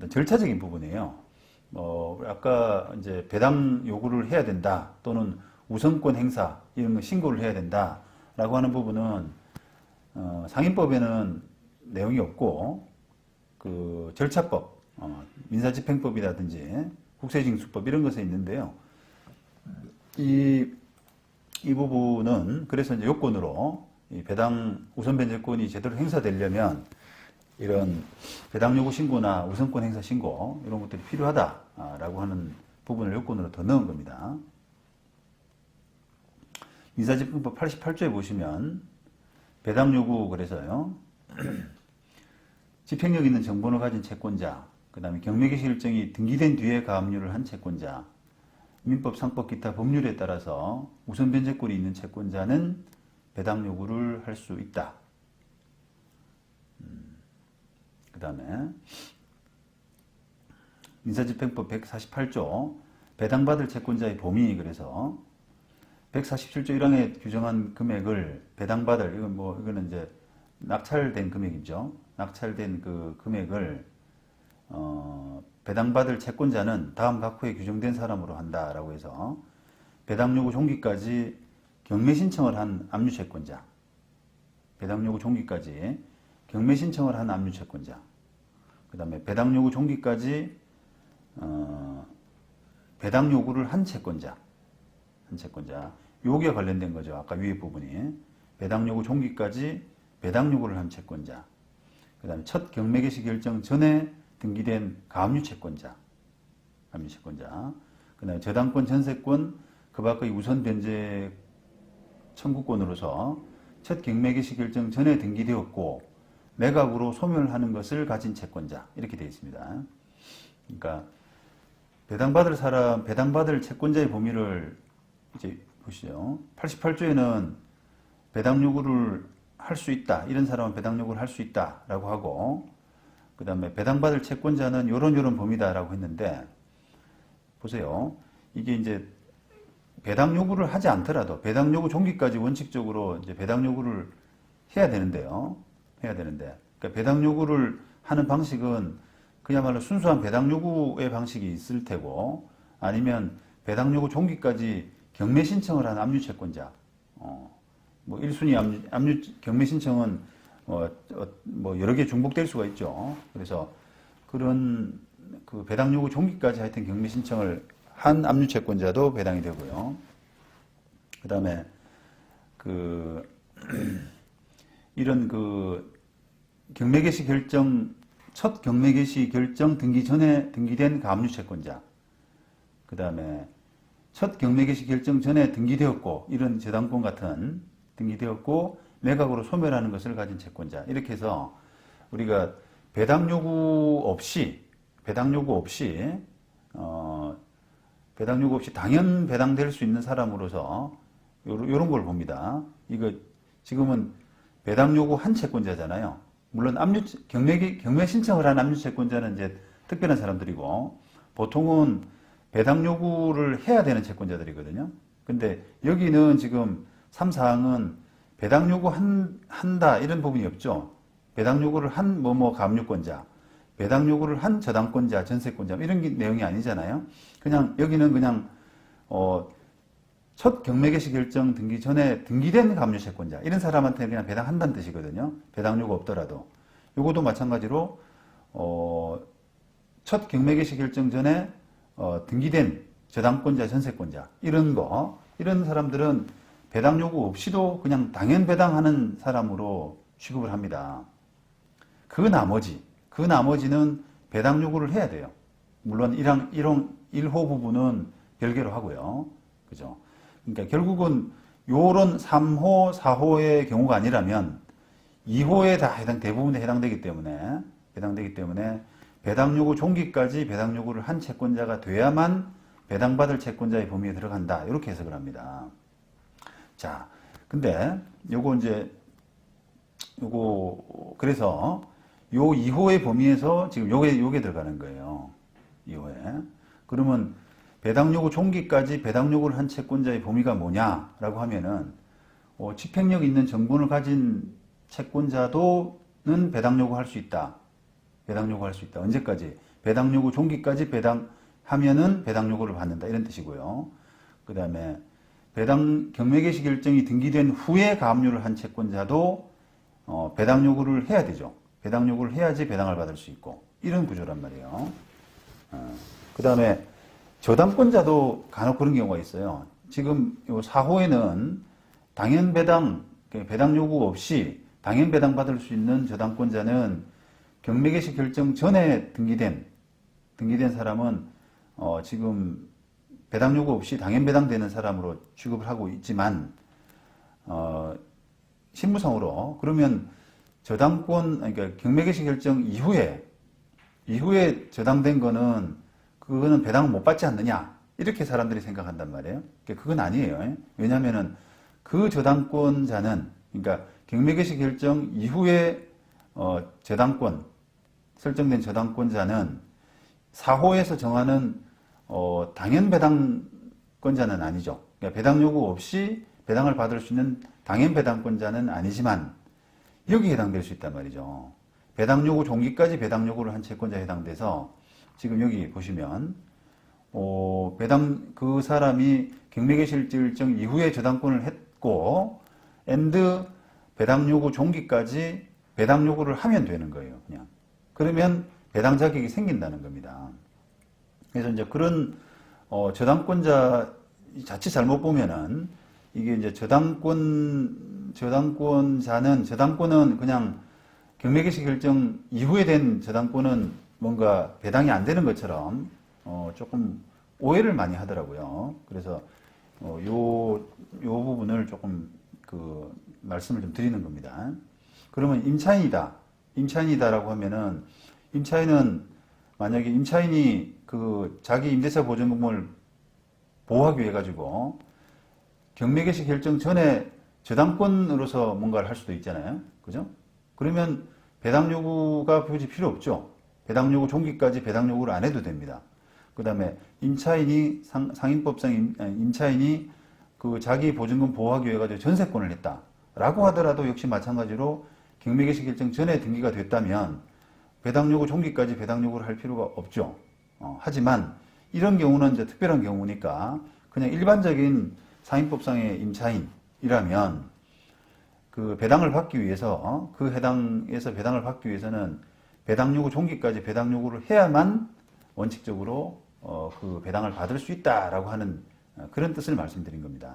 절차적인 부분이에요. 아까 이제 배당 요구를 해야 된다 또는 우선권 행사 이런 거 신고를 해야 된다라고 하는 부분은 상임법에는 내용이 없고 그 절차법, 민사집행법이라든지 국세징수법 이런 것에 있는데요. 이 부분은 그래서 이제 요건으로 이 배당 우선 변제권이 제대로 행사되려면 이런 배당 요구 신고나 우선권 행사 신고 이런 것들이 필요하다라고 하는 부분을 요건으로 더 넣은 겁니다. 민사집행법 88조에 보시면 배당 요구 그래서요. 집행력 있는 정본을 가진 채권자, 그 다음에 경매개시 일정이 등기된 뒤에 가압류를 한 채권자, 민법, 상법, 기타 법률에 따라서 우선 변제권이 있는 채권자는 배당 요구를 할 수 있다. 그 다음에 민사집행법 148조 배당받을 채권자의 범위 그래서 147조 1항에 규정한 금액을 배당받을 이거는 이제 낙찰된 금액이죠. 낙찰된 그 금액을 배당받을 채권자는 다음 각호에 규정된 사람으로 한다라고 해서 배당 요구 종기까지 경매 신청을 한 압류 채권자, 배당 요구 종기까지 경매 신청을 한 압류 채권자, 그 다음에 배당 요구 종기까지 배당 요구를 한 채권자, 요기에 관련된 거죠. 아까 위에 부분이 배당 요구 종기까지 배당 요구를 한 채권자, 그 다음에 첫 경매 개시 결정 전에 등기된 가압류 채권자, 그 다음에 저당권, 전세권, 그 밖의 우선 변제 청구권으로서 첫 경매 개시 결정 전에 등기되었고 매각으로 소멸하는 것을 가진 채권자 이렇게 되어 있습니다. 그러니까 배당받을 채권자의 범위를 이제 보시죠. 88조에는 배당 요구를 할 수 있다. 이런 사람은 배당 요구를 할 수 있다라고 하고 그 다음에 배당받을 채권자는 요런 범위다라고 했는데 보세요. 이게 이제 배당 요구를 하지 않더라도 배당 요구 종기까지 원칙적으로 이제 배당 요구를 해야 되는데요. 그러니까 배당 요구를 하는 방식은 그야말로 순수한 배당 요구의 방식이 있을 테고 아니면 배당 요구 종기까지 경매 신청을 한 압류 채권자, 뭐 1순위 압류 경매 신청은 뭐 여러 개 중복될 수가 있죠. 그래서 그런 그 배당 요구 종기까지 하여튼 경매 신청을 한 압류 채권자도 배당이 되고요. 그 다음에 이런 경매 개시 결정 첫 경매 개시 결정 등기 전에 등기된 가압류 채권자, 그 다음에 첫 경매 개시 결정 전에 등기되었고 이런 저당권 같은 등기되었고 매각으로 소멸하는 것을 가진 채권자 이렇게 해서 우리가 배당 요구 없이 당연 배당될 수 있는 사람으로서 요런 걸 봅니다. 이거 지금은 배당 요구 한 채권자잖아요. 물론 경매 신청을 한 압류 채권자는 이제 특별한 사람들이고 보통은 배당 요구를 해야 되는 채권자들이거든요. 근데 여기는 지금 3, 4항은 배당 요구 한다 이런 부분이 없죠. 배당 요구를 한 가압류권자, 배당 요구를 한 저당권자, 전세권자 이런 내용이 아니잖아요. 그냥 여기는 그냥 첫 경매 개시 결정 등기 전에 등기된 가압류 채권자 이런 사람한테 그냥 배당한다는 뜻이거든요. 배당 요구 없더라도. 요것도 마찬가지로 첫 경매 개시 결정 전에 등기된 저당권자, 전세권자 이런 사람들은 배당 요구 없이도 그냥 당연 배당하는 사람으로 취급을 합니다. 그 나머지는 배당 요구를 해야 돼요. 물론 1호 부분은 별개로 하고요. 그죠? 그러니까 결국은 요런 3호, 4호의 경우가 아니라면 2호에 다 대부분에 해당되기 때문에 배당 요구 종기까지 배당 요구를 한 채권자가 돼야만 배당받을 채권자의 범위에 들어간다. 이렇게 해석을 합니다. 자, 근데 그래서 요 2호의 범위에서 지금 요게 들어가는 거예요. 2호에. 그러면 배당 요구 종기까지 배당 요구를 한 채권자의 범위가 뭐냐라고 하면은 집행력 있는 정본을 가진 채권자도는 배당 요구할 수 있다. 언제까지? 배당 요구 종기까지 배당하면은 배당 요구를 받는다 이런 뜻이고요. 그 다음에 배당 경매 개시 결정이 등기된 후에 가압류를 한 채권자도 배당 요구를 해야 되죠. 배당 요구를 해야지 배당을 받을 수 있고 이런 구조란 말이에요. 그 다음에 저당권자도 간혹 그런 경우가 있어요. 지금 요 4호에는 당연 배당, 배당 요구 없이 당연 배당 받을 수 있는 저당권자는 경매 개시 결정 전에 등기된 사람은 지금 배당 요구 없이 당연 배당되는 사람으로 취급을 하고 있지만 실무상으로 그러면 저당권 그러니까 경매 개시 결정 이후에 저당된 거는 그거는 배당을 못 받지 않느냐 이렇게 사람들이 생각한단 말이에요. 그건 아니에요. 왜냐하면은 그 저당권자는 그러니까 경매 개시 결정 이후에 저당권 설정된 저당권자는 4호에서 정하는 당연 배당권자는 아니죠. 그러니까 배당 요구 없이 배당을 받을 수 있는 당연 배당권자는 아니지만 여기에 해당될 수 있단 말이죠. 배당 요구 종기까지 배당 요구를 한 채권자에 해당돼서 지금 여기 보시면 그 사람이 경매 개시 결정 이후에 저당권을 했고 and 배당 요구 종기까지 배당 요구를 하면 되는 거예요. 그냥 그러면 배당 자격이 생긴다는 겁니다. 그래서 이제 그런 저당권자 자칫 잘못 보면은 이게 이제 저당권은 그냥 경매 개시 결정 이후에 된 저당권은 뭔가 배당이 안 되는 것처럼 조금 오해를 많이 하더라고요. 그래서 요 부분을 조금 말씀을 좀 드리는 겁니다. 그러면 임차인이다라고 하면은 임차인은 만약에 임차인이 자기 임대차 보증금을 보호하기 위해 가지고 경매 개시 결정 전에 저당권으로서 뭔가를 할 수도 있잖아요. 그죠? 그러면 배당 요구가 굳이 필요 없죠. 배당 요구 종기까지 배당 요구를 안 해도 됩니다. 그 다음에 임차인이 상인법상 임차인이 자기 보증금 보호하기 위해 가지고 전세권을 했다라고 하더라도 역시 마찬가지로 경매 개시 결정 전에 등기가 됐다면 배당 요구 종기까지 배당 요구를 할 필요가 없죠. 하지만 이런 경우는 이제 특별한 경우니까 그냥 일반적인 상인법상의 임차인이라면 그 배당을 받기 위해서 그 해당에서 배당을 받기 위해서는 배당 요구 종기까지 배당 요구를 해야만 원칙적으로 그 배당을 받을 수 있다라고 하는 그런 뜻을 말씀드린 겁니다.